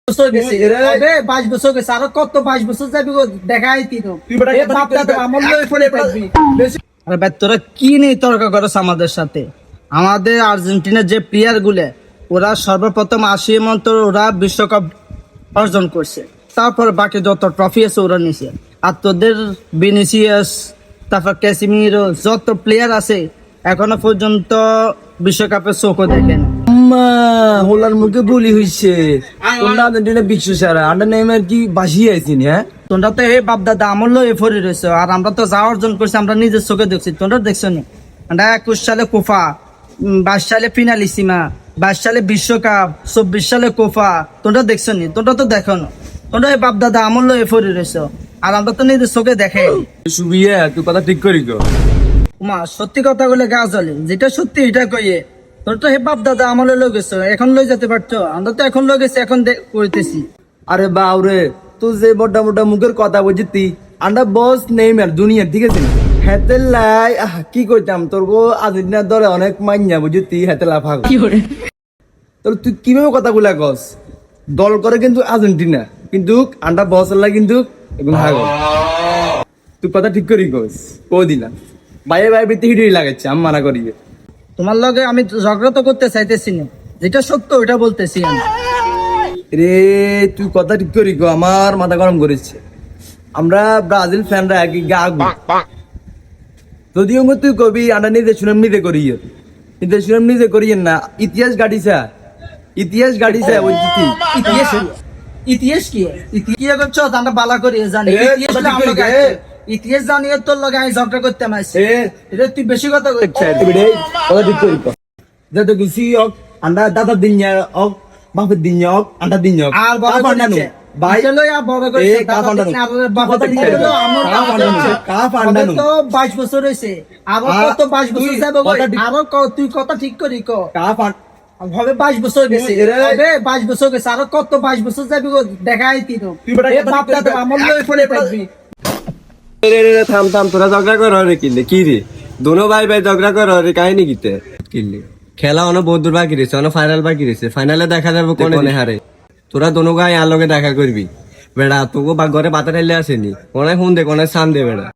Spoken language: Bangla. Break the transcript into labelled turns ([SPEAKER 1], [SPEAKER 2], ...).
[SPEAKER 1] বছর গেছে 22 বছর গেছে, আরো কত 22 বছর যাবি দেখাই তিনো তোরা কি নেই তর্ক করছ আমাদের সাথে। আমাদের আর্জেন্টিনার যে প্লেয়ার গুলো ওরা সর্বপ্রথম 80 মন্ত্র ওরা বিশ্বকাপ অর্জন করছে, তারপর বাকি যত ট্রফি আছে ওরা নিছে। আর তোদের ভিনিসিয়াস, তারপর ক্যাসিমিরো, যত প্লেয়ার আছে এখনো পর্যন্ত বিশ্বকাপের চোখও দেখেন।
[SPEAKER 2] হোলার মুখে বলি হইছে তোমরা আর্জেন্টিনা বিশ্ব সেরা আন্ডার নেইমার কি বাসি আইছিনি? হ্যাঁ,
[SPEAKER 1] তোমরা তো এই বাপ দাদা আমল এফরি রয়েছে, আর আমরা তো যা অর্জন করছি আমরা নিজের চোখে দেখছি, তোমরা দেখছো নি? আমরা 21 সালে কোফা, 22 সালে ফিনালিসিমা, 22 সালে বিশ্বকাপ, 24 সালে কোফা, তোমরা দেখছো নি? তোমরা তো দেখো না, তোমরা এই বাপ দাদা আমল এফরি রয়েছে, আর আমরা তো নিজের চোখে দেখে।
[SPEAKER 2] সুবিয়া তুই কথা ঠিক করি গো।
[SPEAKER 1] মা সত্যি কথা বলে গা জ্বলে, যেটা সত্যি এটা কইয়ে। তোর তো হে বাপ দাদা আমলে লই গেছো, এখন লই যেতে পারছো, আমরা তো এখন লই গেছি, এখন কইতেছি।
[SPEAKER 2] আরে বাউরে তুই যে মোটা মোটা মুখের কথা বুঝতি আন্ডার বস নেইমার দুনিয়ার, ঠিক আছে? হেতে লাই কি কইতাম তোর গো, আর্জেন্টিনার দলে অনেক মাইয়া বুঝতি, হেতে লা ভাগ তোর তুই কিভাবে কথাগুলা কস? দল করে কিন্তু আর্জেন্টিনা, কিন্তু আন্ডার বস লাই কিন্তু এখন ভাগ। তুই কথা ঠিক করি কস, কই দিলাম বাইরে বাইরে বৃত্তি হিডি লাগাচ্ছে, আমি মানা করি।
[SPEAKER 1] তোমার লগে আমি ঝগড়া তো করতে চাইতেছি না, যেটা সত্য ওইটা বলতেছি আমি।
[SPEAKER 2] রে তুই কথা ঠিক করি গো, আমার মাথা গরম করেছে। আমরা ব্রাজিল ফ্যানরা একই গা যদিও তুই কবি আন্ডা নিজে শুনাম নিজে করি, নিজে শুনাম নিজে করিয়েন না। ইতিহাস গাড়িছা, ইতিহাস গাড়িছা বলছি।
[SPEAKER 1] ইতিহাস ইতিহাস কি ইতিহাস করছো? আমরা বালা করি জানি ইতিহাস জানিয়ে তোর লগে আমি ঝগড়া করতে মাইছি, এটা তুই বেশি কথা কইছিস।
[SPEAKER 2] কথা ঠিক করি যত খুশি হোক, আন্ডা দাদা দিন হোক, বাপের দিন হোক, আন্ডা দিন হোক,
[SPEAKER 1] আর বড় করছে ভাই চলো আর বড় করছে দাদা দিন আর বাবা দিন হলো আমরা তো 22 বছর হইছে, আর কত 22 বছর যাবে আরো তুই কথা ঠিক করি ক হবে 22 বছর গেছে 22 বছর গেছে, আরো কত 22 বছর যাবি দেখাই তিনো বাপ দাদা আমল লই পড়ে থাকবি।
[SPEAKER 2] থাম থাম, তোরা ঝগড়া কর রে কিনলে কি রে? দোনো ভাই ভাই ঝগড়া কর রে, কাহিনী কিতে কিনলে? খেলা অনেক বহুত দূর বাকি রয়েছে, অনেক ফাইনাল বাকি রয়েছে, ফাইনালে দেখা যাবে কোনে হারে। তোরা দোনো গায়ে আর লগে দেখা করবি বেড়া, তোকে ঘরে বাতা ঢেলে আসেনি, অনেক হুন দে অনেক সান দে বেড়া।